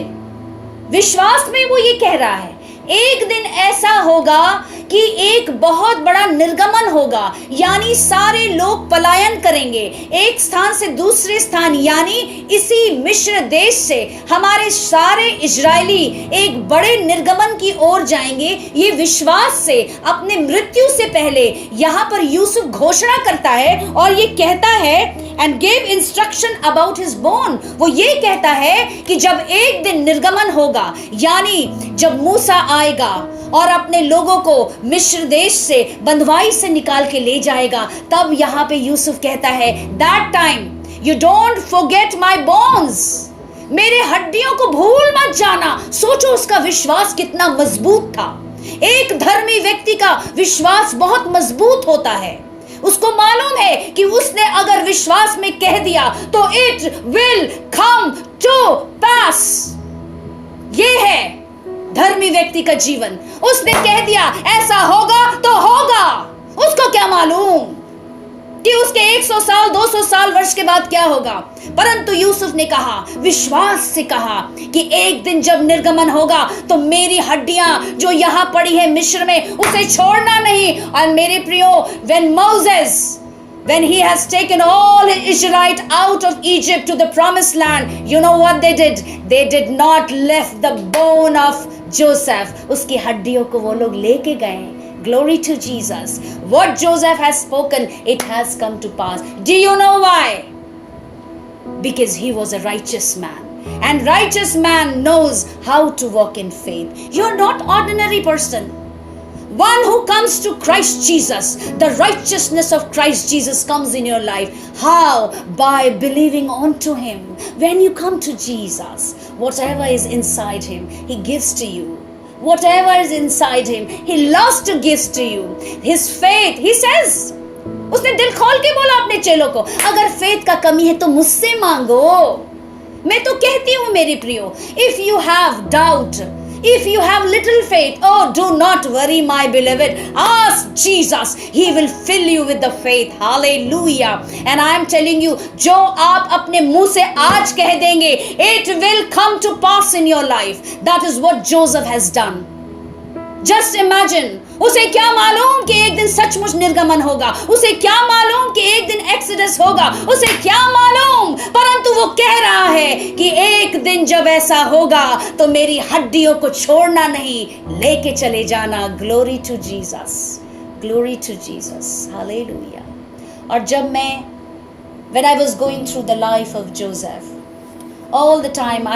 Speaker 1: विश्वास में वो ये कह रहा है, एक दिन ऐसा होगा कि एक बहुत बड़ा निर्गमन होगा, यानी सारे लोग पलायन करेंगे एक स्थान से दूसरे स्थान, यानी इसी मिस्र देश से हमारे सारे इजरायली एक बड़े निर्गमन की ओर जाएंगे। ये विश्वास से अपने मृत्यु से पहले यहाँ पर यूसुफ घोषणा करता है और ये कहता है, and gave instruction about his bone, वो ये कहता है कि जब एक दिन निर्गमन होगा, यानी जब मूसा आएगा और अपने लोगों को मिस्र देश से, बंधुआई से निकाल के ले जाएगा, तब यहाँ पे यूसुफ कहता है, that time you don't forget my bones, मेरे हड्डियों को भूल मत जाना। सोचो उसका विश्वास कितना मजबूत था। एक धर्मी व्यक्ति का विश्वास बहुत मजबूत होता है। उसको मालूम है कि उसने अगर विश्वास में कह दिया तो इट विल कम टू पास। ये है धर्मी व्यक्ति का जीवन। उसने कह दिया ऐसा होगा तो होगा। उसको क्या मालूम कि उसके 100 साल 200 साल वर्ष के बाद क्या होगा। परंतु यूसुफ ने कहा, विश्वास से कहा कि एक दिन जब निर्गमन होगा तो मेरी हड्डियां जो यहां पड़ी है मिस्र में, उसे छोड़ना नहीं। और मेरे प्रियो, when Moses, when he has taken all his Israelites out of Egypt to the promised land, you know what they did? They did not left the bone of Joseph. उसकी हड्डियों को वो लोग लेके गए। Glory to Jesus. What Joseph has spoken, it has come to pass. Do you know why? Because he was a righteous man. And righteous man knows how to walk in faith. You're not ordinary person. One who comes to Christ Jesus, the righteousness of Christ Jesus comes in your life. How? By believing onto Him. When you come to Jesus, whatever is inside Him, He gives to you. Whatever is inside Him, He loves to give to you. His faith, He says, उसने दिल खोल के बोला अपने चेलों को, अगर faith का कमी है तो मुझसे मांगो। मैं तो कहती हूँ मेरे प्रियो, if you have doubt, if you have little faith, oh, do not worry, my beloved. Ask Jesus. He will fill you with the faith. Hallelujah. And I am telling you, जो आप अपने मुंह से आज कह देंगे, it will come to pass in your life. That is what Joseph has done. Just imagine, उसे क्या मालूम कि एक दिन सचमुच निर्गमन होगा, उसे क्या मालूम कि एक दिन एक्सोडस होगा, उसे क्या मालूम, परंतु वो कह रहा है कि एक दिन जब ऐसा होगा तो मेरी हड्डियों को छोड़ना नहीं, लेके चले जाना। Glory to Jesus, glory to Jesus, hallelujah. और जब मैं, when I was going through the life of Joseph, all the time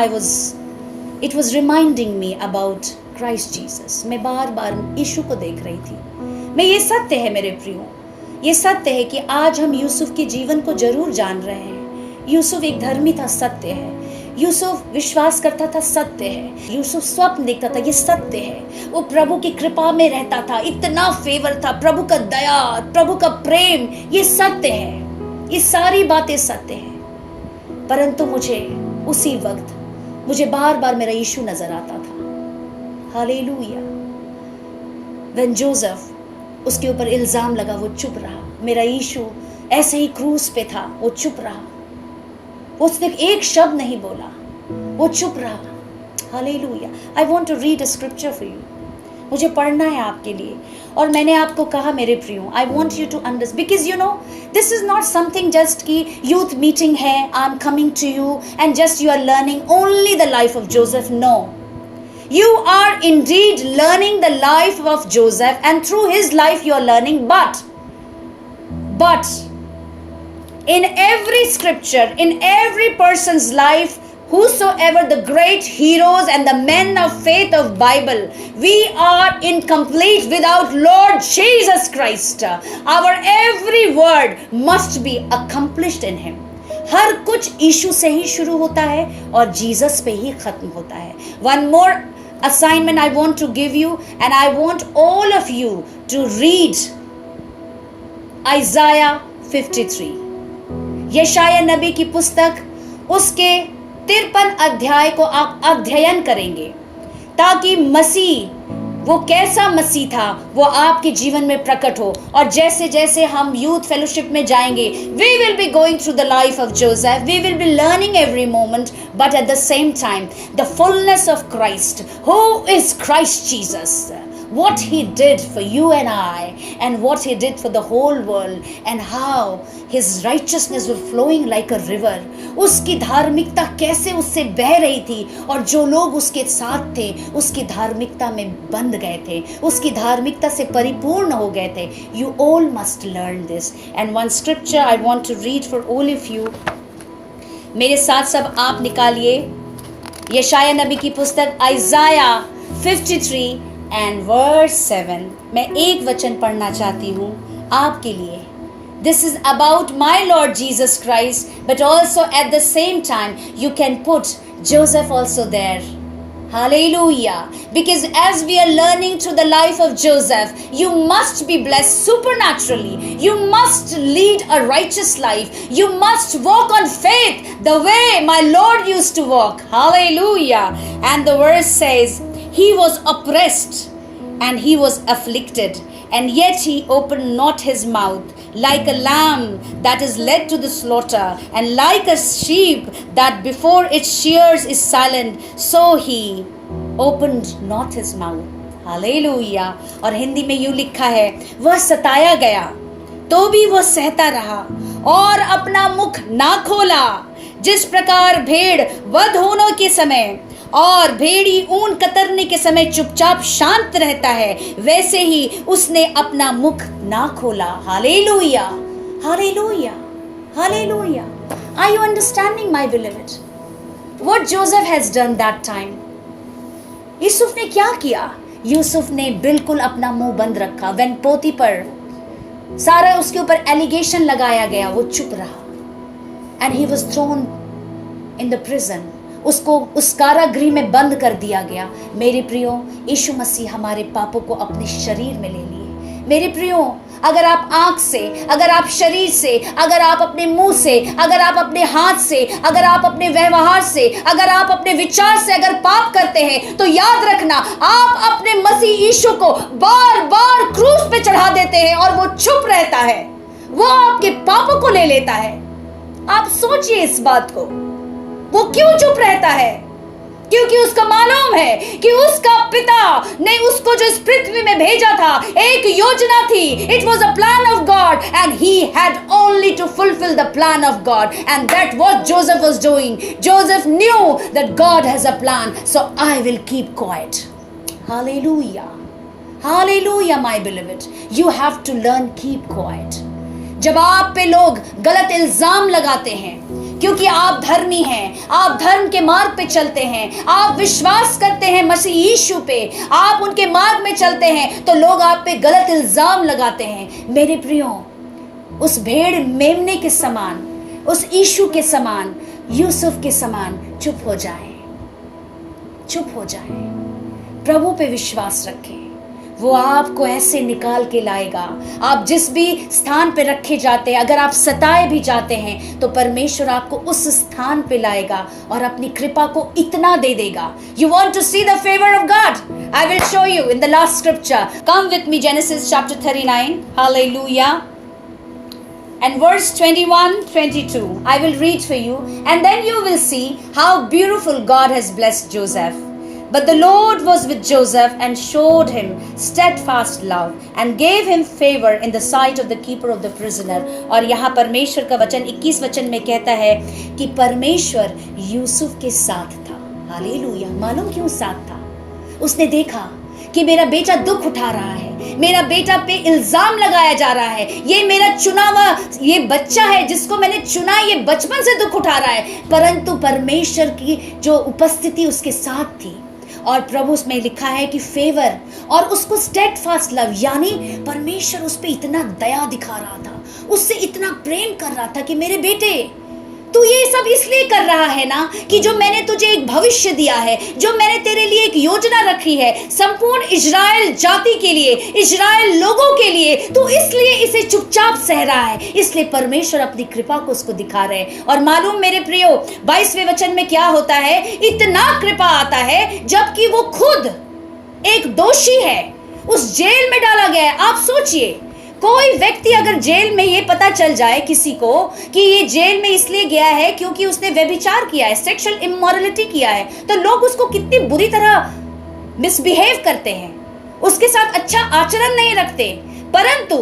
Speaker 1: it was reminding me about Christ Jesus. मैं बार बार यीशु को देख रही थी। मैं, ये सत्य है मेरे प्रियो, ये सत्य है कि आज हम यूसुफ के जीवन को जरूर जान रहे हैं। यूसुफ एक धर्मी था, सत्य है। यूसुफ विश्वास करता था, सत्य है। यूसुफ स्वप्न देखता था, ये सत्य है। वो प्रभु की कृपा में रहता था, इतना फेवर था, प्रभु का दया, प्रभु का प्रेम, ये सत्य है। ये सारी बातें सत्य है। परंतु मुझे उसी वक्त मुझे बार बार मेरा यीशु नजर आता था। हालेलुया। When Joseph, उसके ऊपर इल्जाम लगा, वो चुप रहा। मेरा यीशु ऐसे ही क्रूस पे था, वो चुप रहा। उसने एक शब्द नहीं बोला, वो चुप रहा। Hallelujah. I want to read a scripture for you. मुझे पढ़ना है आपके लिए। और मैंने आपको कहा मेरे प्रियो, I want you to understand, because you know this is not something just कि youth meeting है, I'm coming to you and just you are learning only the life of Joseph. No. You are indeed learning the life of Joseph, and through his life you are learning, but in every scripture, in every person's life whosoever the great heroes and the men of faith of Bible, we are incomplete without Lord Jesus Christ. Our every word must be accomplished in him. हर कुछ यीशु से ही शुरू होता है और Jesus पे ही खत्म होता है. One more assignment I want to give you, and I want all of you to read Isaiah 53. यशाया नबी की पुस्तक, उसके 53 अध्याय को आप अध्ययन करेंगे ताकि मसीह, वो कैसा मसीह था, वो आपके जीवन में प्रकट हो. और जैसे जैसे हम यूथ फेलोशिप में जाएंगे, we will be going through the life of Joseph. We will be learning every moment, but at the same time, the fullness of Christ. Who is Christ Jesus? What he did for you and I, and what he did for the whole world, and how his righteousness was flowing like a river. उसकी धार्मिकता कैसे उससे बह रही थी, और जो लोग उसके साथ थे उसकी धार्मिकता में बंध गए थे, उसकी धार्मिकता से परिपूर्ण हो गए थे. You all must learn this. And one scripture I want to read for all of you. मेरे साथ सब आप निकालिए यशाया नबी की पुस्तक Isaiah 53 and verse 7. मैं एक वचन पढ़ना चाहती हूँ आपके लिए. This is about my Lord Jesus Christ, but also at the same time you can put Joseph also there. Hallelujah. Because as we are learning through the life of Joseph, you must be blessed supernaturally. You must lead a righteous life. You must walk on faith the way my Lord used to walk. Hallelujah. And the verse says, he was oppressed and he was afflicted, and yet he opened not his mouth. Like a lamb that is led to the slaughter, and like a sheep that before its shears is silent, so he opened not his mouth. Hallelujah. और हिंदी में यूं लिखा है, वह सताया गया तो भी वह सहता रहा और अपना मुख ना खोला. जिस प्रकार भेड़ वध होने के समय और भेड़ी ऊन कतरने के समय चुपचाप शांत रहता है, वैसे ही उसने अपना मुख ना खोला. Hallelujah, hallelujah, hallelujah. Are you understanding, my beloved? What Joseph has done that time? Yusuf ने क्या किया? यूसुफ ने बिल्कुल अपना मुंह बंद रखा. When पोतीफर सारा उसके ऊपर एलिगेशन लगाया गया, वो चुप रहा. And he was thrown in the prison. उसको उस कारागृह में बंद कर दिया गया. मेरे प्रियो, यीशु मसीह हमारे पापों को अपने शरीर में ले लिए. मेरे प्रियो, अगर आप आंख से, अगर आप शरीर से, अगर आप अपने मुंह से, अगर आप अपने हाथ से, अगर आप अपने व्यवहार से, अगर आप अपने विचार से अगर पाप करते हैं, तो याद रखना, आप अपने मसीह यीशु को बार बार क्रूस पे चढ़ा देते हैं और वो चुप रहता है. वो आपके पापों को ले लेता है. आप सोचिए इस बात को. वो क्यों चुप रहता है? क्योंकि उसका मालूम है कि उसका पिता ने उसको जो इस पृथ्वी में भेजा था, एक योजना थी. It was a plan of God and he had only to fulfil the plan of God, and that what Joseph was doing. Joseph knew that God has a plan, so I will keep quiet. Hallelujah, hallelujah my beloved. You have to learn keep quiet. जब आप पे लोग गलत इल्जाम लगाते हैं, क्योंकि आप धर्मी हैं, आप धर्म के मार्ग पे चलते हैं, आप विश्वास करते हैं मसीह यीशु पे, आप उनके मार्ग में चलते हैं, तो लोग आप पे गलत इल्जाम लगाते हैं. मेरे प्रियो, उस भेड़ मेमने के समान, उस यीशु के समान, यूसुफ के समान चुप हो जाएं, चुप हो जाएं. प्रभु पे विश्वास रखें. वो आपको ऐसे निकाल के लाएगा. आप जिस भी स्थान पे रखे जाते हैं, अगर आप सताए भी जाते हैं, तो परमेश्वर आपको उस स्थान पे लाएगा और अपनी कृपा को इतना दे देगा. You want to see the favor of God? I will show you in the last scripture. Come with me, Genesis chapter 39. Hallelujah. And verse 21-22. I will read for you, and then you will see how beautiful God has blessed Joseph. But the Lord was with Joseph and showed him steadfast love and gave him favor in the sight of the keeper of the prisoner. और यहाँ परमेश्वर का वचन 21 वचन में कहता है कि परमेश्वर यूसुफ के साथ था. हालेलुया. मालूम क्यों साथ था? उसने देखा कि मेरा बेटा दुख उठा रहा है, मेरा बेटा पे इल्जाम लगाया जा रहा है, ये मेरा चुना हुआ ये बच्चा है जिसको मैंने चुना, ये बचपन से दुख उठा रहा है, परंतु परमेश्वर की जो उपस्थिति उसके साथ थी। और प्रभु उसमें लिखा है कि फेवर और उसको स्टेडफास्ट लव, यानी परमेश्वर उस पे इतना दया दिखा रहा था, उससे इतना प्रेम कर रहा था कि मेरे बेटे तू ये सब इसलिए कर रहा है ना कि जो मैंने तुझे एक भविष्य दिया है, जो मैंने तेरे लिए एक योजना रखी है संपूर्ण इजराइल जाति के लिए, इजराइल लोगों के लिए, तू इसलिए इसे चुपचाप सह रहा है। इसलिए परमेश्वर अपनी कृपा को उसको दिखा रहे हैं। और मालूम मेरे प्रियो 22वें वचन में क्या होता है, इतना कृपा आता है जबकि वो खुद एक दोषी है, उस जेल में डाला गया है। आप सोचिए, कोई व्यक्ति अगर जेल में ये पता चल जाए किसी को कि ये जेल में इसलिए गया है क्योंकि उसने व्यभिचार किया है, सेक्सुअल इमोरलिटी किया है, तो लोग उसको कितनी बुरी तरह मिसबिहेव करते हैं, उसके साथ अच्छा आचरण नहीं रखते। परंतु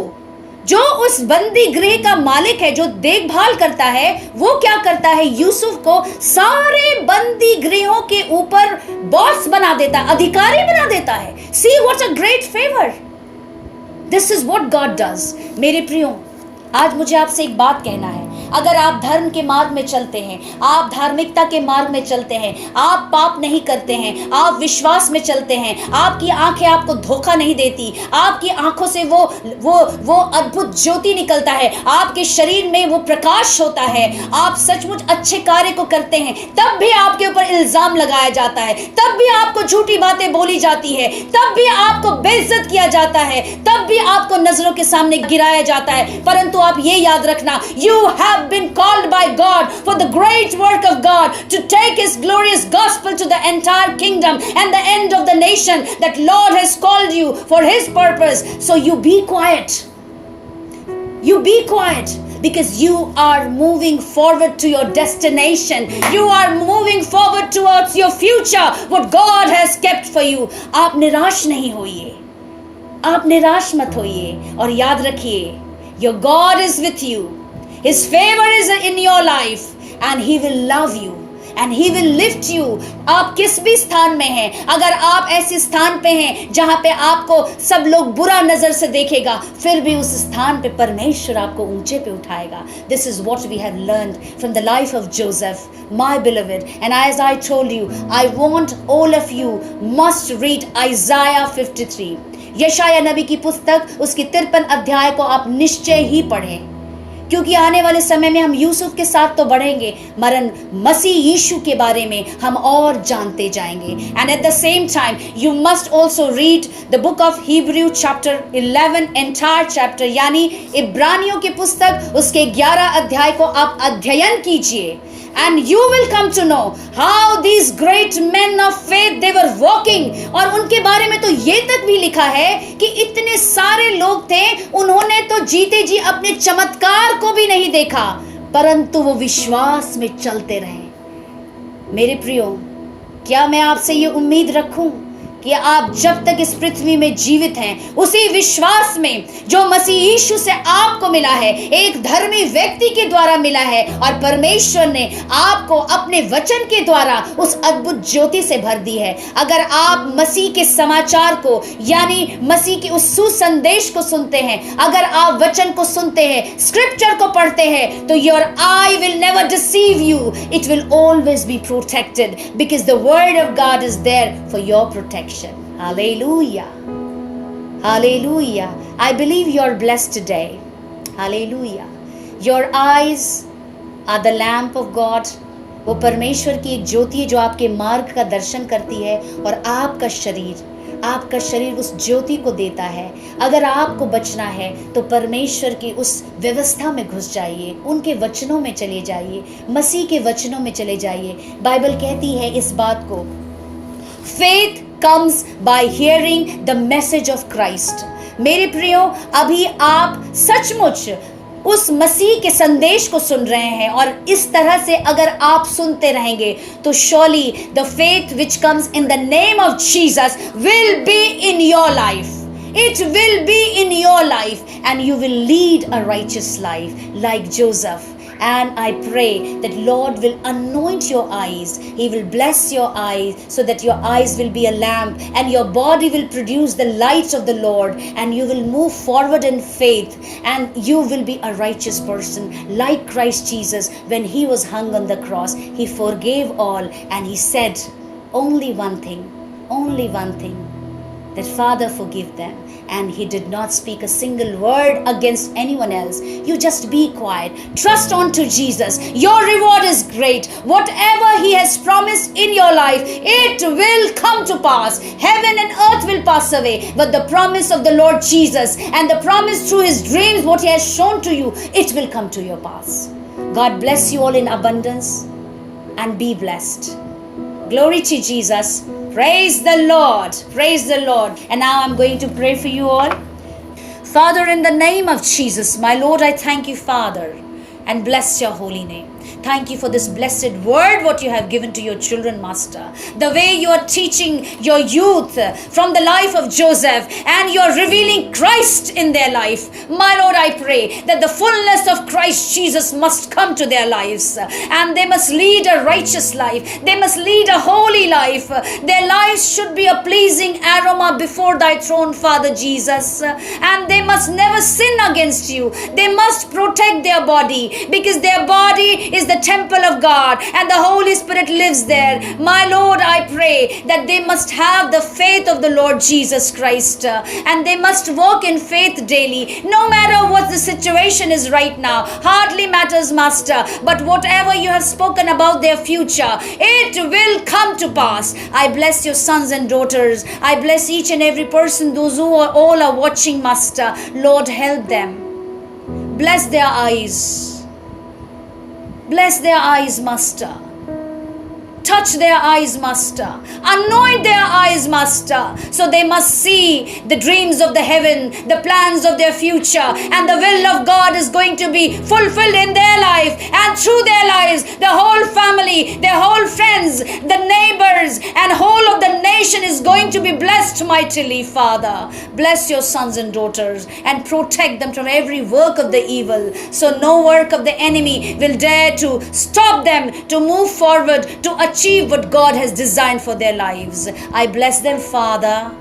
Speaker 1: जो उस बंदी गृह का मालिक है, जो देखभाल करता है, वो क्या करता है, यूसुफ को सारे बंदी गृहों के ऊपर बॉस बना देता, अधिकारी बना देता है। See what's a great favour, this is what God does. मेरे प्रियो, आज मुझे आपसे एक बात कहना है, अगर आप धर्म के मार्ग में चलते हैं, आप धार्मिकता के मार्ग में चलते हैं, आप पाप नहीं करते हैं, आप विश्वास में चलते हैं, आपकी आंखें आपको धोखा नहीं देती, आपकी आंखों से वो अद्भुत ज्योति निकलता है, आपके शरीर में वो प्रकाश होता है, आप सचमुच अच्छे कार्य को करते हैं, तब भी आपके ऊपर इल्जाम लगाया जाता है, तब भी आपको झूठी बातें बोली जाती है, तब भी आपको बेइज्जत किया जाता है, तब भी आपको नजरों के सामने गिराया जाता है। परंतु आप ये याद रखना, you have been called by God for the great work of God to take His glorious gospel to the entire kingdom and the end of the nation, that Lord has called you for His purpose. So you be quiet. You be quiet because you are moving forward to your destination. You are moving forward towards your future, what God has kept for you. आप निराश नहीं होइए, आप निराश मत होइए, और याद रखिए, your God is with you. His favor is in your life and He will love you and He will lift you. आप किस भी स्थान में हैं, अगर आप ऐसे स्थान पे हैं जहां पे आपको सब लोग बुरा नजर से देखेगा, फिर भी उस स्थान पे परमेश्वर आपको ऊंचे पे उठाएगा। This is what we have learned from the life of Joseph, my beloved. And as I told you, I want all of you must read Isaiah 53. यशाया नबी की पुस्तक, उसकी 53 अध्याय को आप निश्चय ही पढ़ें, क्योंकि आने वाले समय में हम यूसुफ के साथ तो बढ़ेंगे, मरन मसीह यीशु के बारे में हम और जानते जाएंगे। And at the same time you must also read the book of Hebrew chapter 11 entire chapter, यानी इब्रानियों की पुस्तक, उसके 11 अध्याय को आप अध्ययन कीजिए। And you will come to know how these great men of faith they were walking. और उनके बारे में तो ये तक भी लिखा है कि इतने सारे लोग थे, उन्होंने तो जीते जी अपने चमत्कार को भी नहीं देखा, परंतु वो विश्वास में चलते रहे। मेरे प्रियो, क्या मैं आपसे ये उम्मीद रखूं कि आप जब तक इस पृथ्वी में जीवित हैं, उसी विश्वास में जो मसीह यीशु से आपको मिला है, एक धर्मी व्यक्ति के द्वारा मिला है, और परमेश्वर ने आपको अपने वचन के द्वारा उस अद्भुत ज्योति से भर दी है। अगर आप मसीह के समाचार को, यानी मसीह के उस सुसंदेश को सुनते हैं, अगर आप वचन को सुनते हैं, स्क्रिप्चर को पढ़ते हैं, तो your eye will never deceive you, it will always be protected, because the word of God is there for your protection. Hallelujah. Hallelujah. I believe you are blessed today. Hallelujah. Your eyes are the lamp of God. वो परमेश्वर की एक ज्योति है जो आपके मार्ग का दर्शन करती है, और आपका शरीर उस ज्योति को देता है। अगर आपको बचना है तो परमेश्वर की उस व्यवस्था में घुस जाइए, उनके वचनों में चले जाइए, मसीह के वचनों में चले जाइए। बाइबल कहती है इस बात को, faith comes by hearing the message of Christ. मेरे प्रियो, अभी आप सचमुच उस मसीह के संदेश को सुन रहे हैं, और इस तरह से अगर आप सुनते रहेंगे तो surely the faith which comes in the name of Jesus will be in your life. It will be in your life and you will lead a righteous life like Joseph. And I pray that Lord will anoint your eyes. He will bless your eyes so that your eyes will be a lamp and your body will produce the light of the Lord, and you will move forward in faith, and you will be a righteous person like Christ Jesus. When he was hung on the cross, he forgave all, and he said only one thing, that Father, forgive them. And he did not speak a single word against anyone else. You just be quiet. Trust on to Jesus. Your reward is great. Whatever he has promised in your life, it will come to pass. Heaven and earth will pass away, but the promise of the Lord Jesus and the promise through his dreams, what he has shown to you, it will come to your pass. God bless you all in abundance, and be blessed. Glory to Jesus. Praise the Lord. Praise the Lord. And now I'm going to pray for you all. Father, in the name of Jesus, my Lord, I thank you, Father, and bless your holy name. Thank you for this blessed word, what you have given to your children, Master. The way you are teaching your youth from the life of Joseph, and you are revealing Christ in their life. My Lord, I pray that the fullness of Christ Jesus must come to their lives, and they must lead a righteous life. They must lead a holy life. Their lives should be a pleasing aroma before thy throne, Father Jesus. And they must never sin against you. They must protect their body, because their body is the temple of God and the Holy Spirit lives there. My Lord, I pray that they must have the faith of the Lord Jesus Christ, and they must walk in faith daily. No matter what the situation is right now, hardly matters, Master, but whatever you have spoken about their future, it will come to pass. I bless your sons and daughters. I bless each and every person, those who are all are watching, Master. Lord, help them. Bless their eyes. Bless their eyes, Master. Touch their eyes, Master. Anoint their eyes, Master, so they must see the dreams of the heaven, the plans of their future, and the will of God is going to be fulfilled in their life and through their lives. The whole family, their whole friends, the neighbors, and whole of the nation is going to be blessed mightily, Father. Bless your sons and daughters and protect them from every work of the evil, so no work of the enemy will dare to stop them to move forward, to achieve what God has designed for their lives. I bless them, Father.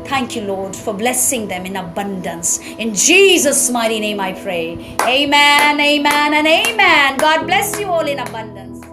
Speaker 1: Thank you, Lord, for blessing them in abundance. In Jesus' mighty name I pray. Amen, amen, and amen. God bless you all in abundance.